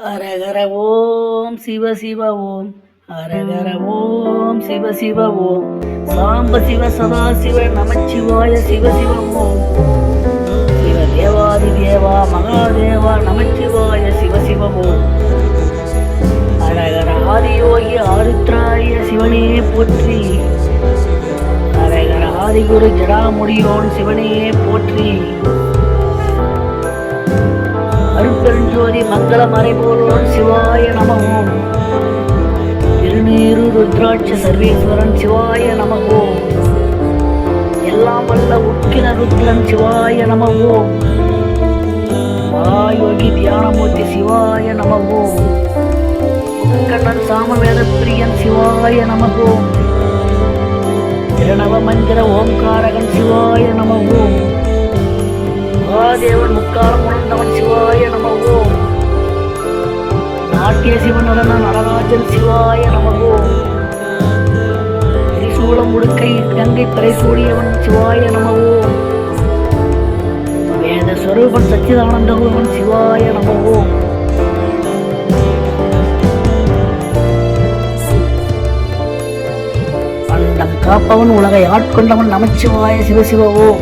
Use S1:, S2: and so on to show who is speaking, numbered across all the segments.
S1: ஹரஹர ஓம் சிவ சிவ ஓம். ஹரஹர ஓம் சிவ சிவ ஓம். சாம்ப சிவ சதா சிவ நமச்சிவாய சிவ சிவ ஓம். சிவ தேவாதி தேவா மகாதேவா நமச்சிவாய சிவ சிவ ஓம். ஹரஹர ஆதியோகி ஆருத்ராய சிவனே போற்றி. ஹரஹர ஆதிகுரு ஜடாமுடியோன் சிவனே போற்றி. அருட்பெருஞ்சோதி மங்கள மறைபோலோன் சிவாய நமவோம். திருநீரு ருத்ராட்ச சர்வேஸ்வரன் சிவாய நமவோம். எல்லாம் வல்ல உட்கின ருத்ரன் சிவாய நமவோம். மகாயோகி தியானமூர்த்தி சிவாய நமவோம். முக்கண்ணன் சாமவேத பிரியன் சிவாய நமவோம். திருநவ மந்திர ஓம்காரகன் சிவாய நமவோம். மகாதேவன் முக்காலம் உணர்ந்தவன் சிவாய நமவோம். நாட்டிய சிவன் நடராஜன் சிவாய நமவோம். திரிசூலம் முடுக்கை கங்கை பறைசூடியவன் சிவாய நமவோம். வேத ஸ்வரூபன் சச்சிதானந்தவன் சிவாய நமவோம். அண்டம் காப்பவன் உலகை ஆட்கொண்டவன் நமச்சிவாய சிவசிவவோம்.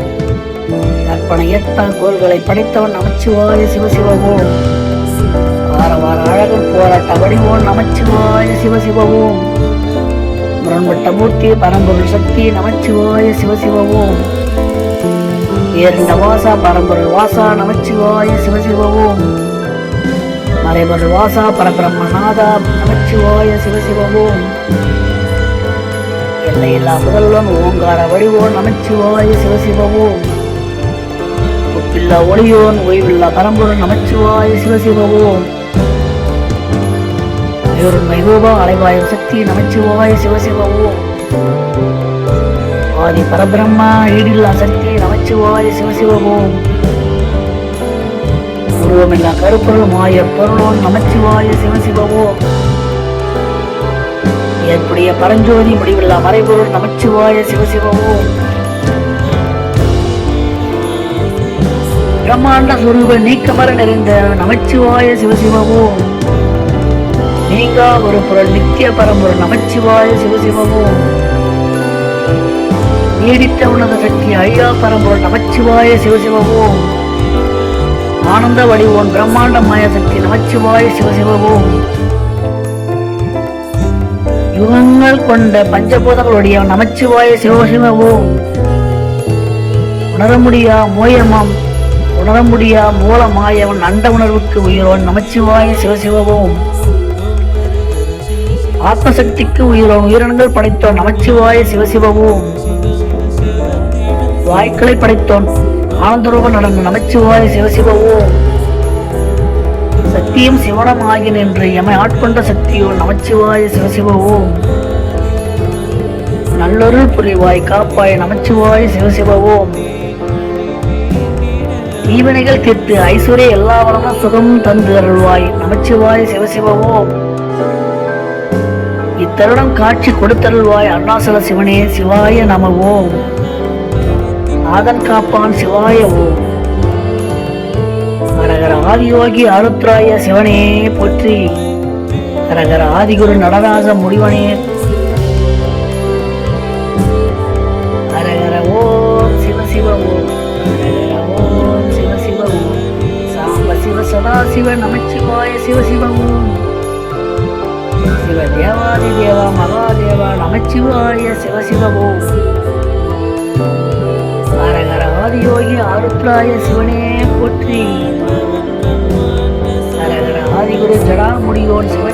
S1: கற்பனை எட்டா கோள்களை படைத்தவன் நமச்சிவாய சிவசிவவோம். வார வார அழகன் போராட்ட வடிவோன் நமச்சிவாய சிவசிவவோம். முரண்பட்ட மூர்த்தி பரம்பொருள் சக்தி நமச்சிவாய சிவசிவவோம். ஏரண்ட வாசா பரம்பொருள் வாசா நமச்சிவாய சிவசிவவோம். மறைபொருள் வாசா பரபிரம்மநாதா நமச்சிவாய சிவசிவவோம். எல்லையில்லா முதல்வன் ஓங்கார வடிவோன் நமச்சிவாய சிவசிவவோம். ஒப்பில்லா ஒளியோன் ஓய்வில்லா பரம்பொருள் நமச்சிவாய சிவசிவவோம். மைரூபா அலைவாயும் சக்தி நமச்சிவாய சிவசிவவோம். ஆதி பரபிரம்மா ஈடில்லா சக்தி நமச்சிவாய சிவசிவவோம். உருவமில்லா கருப்பொருள் மாய பொருளோன் நமச்சிவாய சிவசிவவோம். ஏற்புடைய பரஞ்சோதி முடிவில்லா மறைபொருள் நமச்சிவாய சிவசிவவோம். பிரம்மாண்ட சுரூப நீக்கமர நிறைந்த நமச்சிவாய சிவசிவவோம். நீங்கா ஒரு பொருள் நித்திய பரம்பொருள் நமச்சிவாய சிவசிவவோம். நீடித்த உன்னத சக்தி ஐயா பரம்பொருள் நமச்சிவாய சிவசிவவோம். ஆனந்த வடிவோன் பிரம்மாண்ட மாய சக்தி நமச்சிவாய சிவசிவவோம். யுகங்கள் கொண்ட பஞ்சபூதங்களுடைய நமச்சிவாய சிவசிவவோம். உணர முடியா மோயமாம் உணர முடியா மூலமாயவன் அண்ட உணர்வுக்கு உயிரோன் நமச்சிவாய சிவசிவவோம். ஆத்மசக்திக்கு உயிரோன் உயிரினங்கள் படைத்தோன் நமச்சிவாய சிவசிவவோம். வாய்க்களை படைத்தோன் ஆனந்தரூப நடந்த நமச்சிவாய சிவசிவவோம். சத்தியம் சிவனம் ஆகி நின்று எமை ஆட்கொண்ட சக்தியோ நமச்சிவாய சிவசிவவோம். நல்லொருள் புரிவாய் காப்பாய் நமச்சிவாய சிவசிவவோம். ஈவனைகள் தீர்த்து ஐஸ்வர்ய எல்லா வளமும் சுகம் தந்து அருள்வாய் நமச்சிவாய சிவசிவவோம். இத்தருடம் காட்சி கொடுத்தருள்வாய் அருணாசல சிவனே சிவாய நமவோம். நாதன் காப்பான் சிவாய ஓம். ஹரஹர ஆதியோகி ஆருத்ராய சிவனே போற்றி. ஹரஹர ஆதிகுரு நடராஜ முடிவனே. ஹரஹர ஓம் சிவ சிவ ஓம். சதா சிவ நமச்சிவாய சிவசிவ ஓம். சிவ தேவாதி தேவா மகாதேவா நமச்சிவாய சிவசிவ ஓம். ஹரஹர ஆதியோகி ஆருத்ராய சிவனே போற்றி. ஹரஹர ஆதிகுரு ஜடாமுடியோன் சிவ